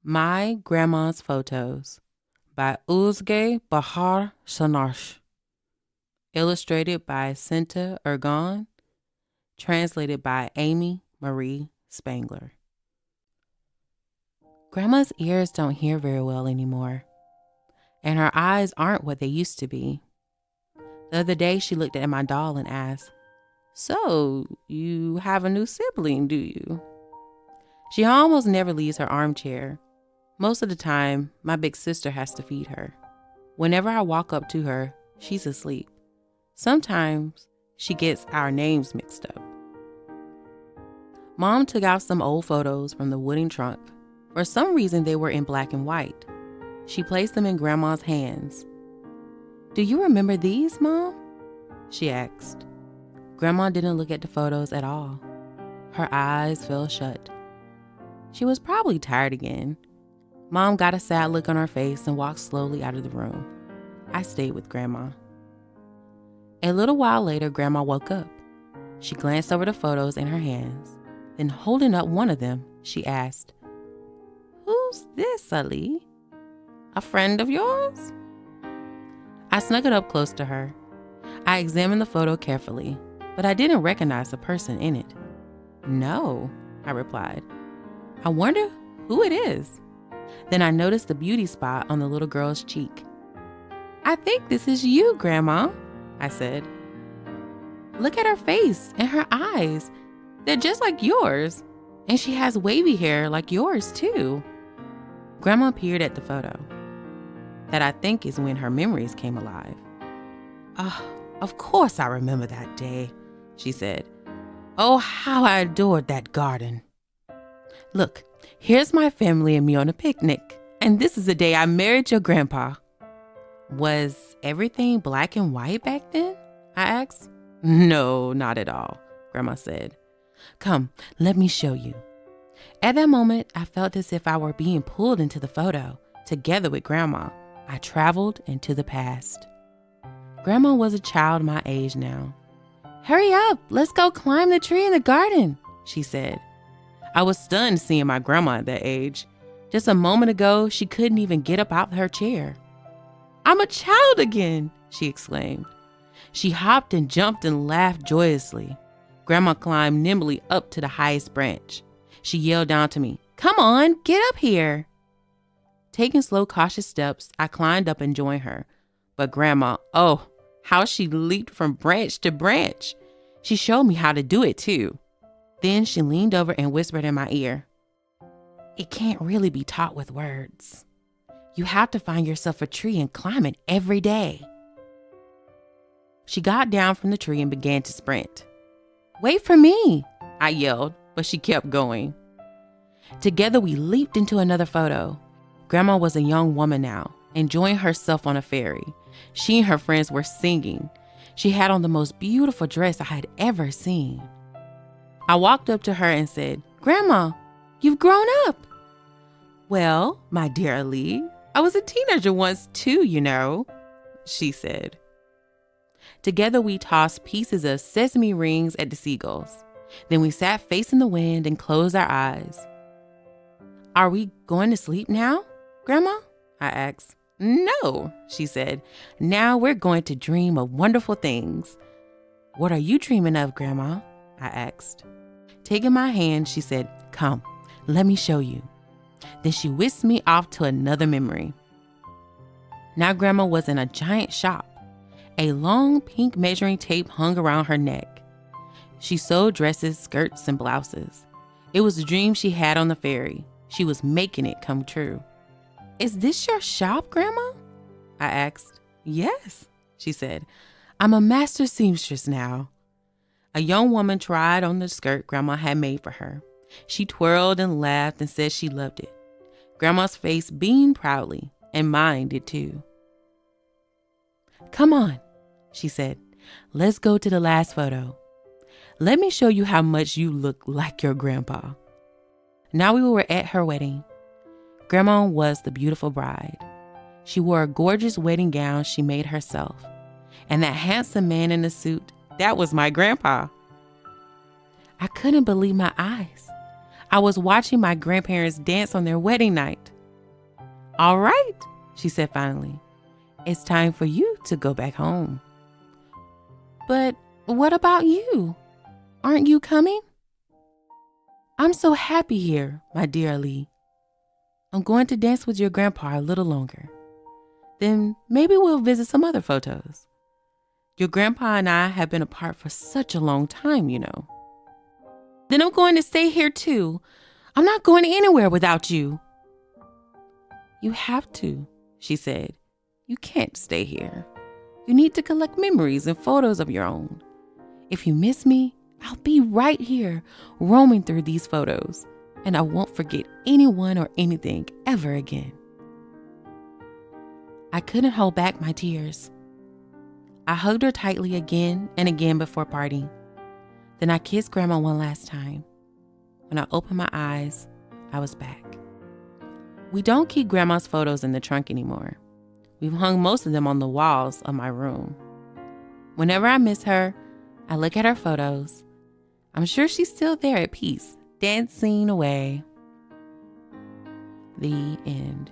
My Grandma's Photos by Özge Bahar Sunar. Illustrated by Senta, Urgan. Translated by Amy Marie Spangler. Grandma's ears don't hear very well anymore, and her eyes aren't what they used to be. The other day she looked at my doll and asked, "So, you have a new sibling, do you?" She almost never leaves her armchair. Most of the time, my big sister has to feed her. Whenever I walk up to her, she's asleep. Sometimes she gets our names mixed up. Mom took out some old photos from the wooden trunk. For some reason, they were in black and white. She placed them in Grandma's hands. "Do you remember these, Mom?" she asked. Grandma didn't look at the photos at all. Her eyes fell shut. She was probably tired again. Mom got a sad look on her face and walked slowly out of the room. I stayed with Grandma. A little while later, Grandma woke up. She glanced over the photos in her hands. Then, holding up one of them, she asked, "Who's this, Ali? A friend of yours?" I snuggled up close to her. I examined the photo carefully, but I didn't recognize the person in it. "No," I replied. "I wonder who it is." Then I noticed the beauty spot on the little girl's cheek. "I think this is you, Grandma," I said. "Look at her face and her eyes. They're just like yours. And she has wavy hair like yours, too." Grandma peered at the photo. That, I think, is when her memories came alive. "Oh, of course I remember that day," she said. "Oh, how I adored that garden. Look, here's my family and me on a picnic. And this is the day I married your grandpa." "Was everything black and white back then?" I asked. "No, not at all," Grandma said. "Come, let me show you." At that moment, I felt as if I were being pulled into the photo. Together with Grandma, I traveled into the past. Grandma was a child my age now. "Hurry up, let's go climb the tree in the garden," she said. I was stunned seeing my grandma at that age. Just a moment ago, she couldn't even get up out of her chair. "I'm a child again," she exclaimed. She hopped and jumped and laughed joyously. Grandma climbed nimbly up to the highest branch. She yelled down to me, "Come on, get up here." Taking slow, cautious steps, I climbed up and joined her. But Grandma, oh, how she leaped from branch to branch. She showed me how to do it too. Then she leaned over and whispered in my ear, "It can't really be taught with words. You have to find yourself a tree and climb it every day." She got down from the tree and began to sprint. "Wait for me," I yelled, but she kept going. Together we leaped into another photo. Grandma was a young woman now, enjoying herself on a ferry. She and her friends were singing. She had on the most beautiful dress I had ever seen. I walked up to her and said, "Grandma, you've grown up." "Well, my dear Ali, I was a teenager once too, you know," she said. Together we tossed pieces of sesame rings at the seagulls. Then we sat facing the wind and closed our eyes. "Are we going to sleep now, Grandma?" I asked. "No," she said. "Now we're going to dream of wonderful things." "What are you dreaming of, Grandma?" I asked. Taking my hand, she said, "Come, let me show you." Then she whisked me off to another memory. Now Grandma was in a giant shop. A long pink measuring tape hung around her neck. She sewed dresses, skirts, and blouses. It was a dream she had on the ferry. She was making it come true. "Is this your shop, Grandma?" I asked. "Yes," she said. "I'm a master seamstress now." A young woman tried on the skirt Grandma had made for her. She twirled and laughed and said she loved it. Grandma's face beamed proudly, and mine did too. "Come on," she said. "Let's go to the last photo. Let me show you how much you look like your grandpa." Now we were at her wedding. Grandma was the beautiful bride. She wore a gorgeous wedding gown she made herself. And that handsome man in the suit, that was my grandpa. I couldn't believe my eyes. I was watching my grandparents dance on their wedding night. All right, she said finally. It's time for you to go back home. But what about you? Aren't you coming? I'm so happy here, my dear Ali. I'm going to dance with your grandpa a little longer. Then maybe we'll visit some other photos. Your grandpa and I have been apart for such a long time, you know. Then I'm going to stay here too. I'm not going anywhere without you. You have to, she said. You can't stay here. You need to collect memories and photos of your own. If you miss me, I'll be right here, roaming through these photos, and I won't forget anyone or anything ever again. I couldn't hold back my tears. I hugged her tightly again and again before parting. Then I kissed Grandma one last time. When I opened my eyes, I was back. We don't keep Grandma's photos in the trunk anymore. We've hung most of them on the walls of my room. Whenever I miss her, I look at her photos. I'm sure she's still there at peace, dancing away. The end.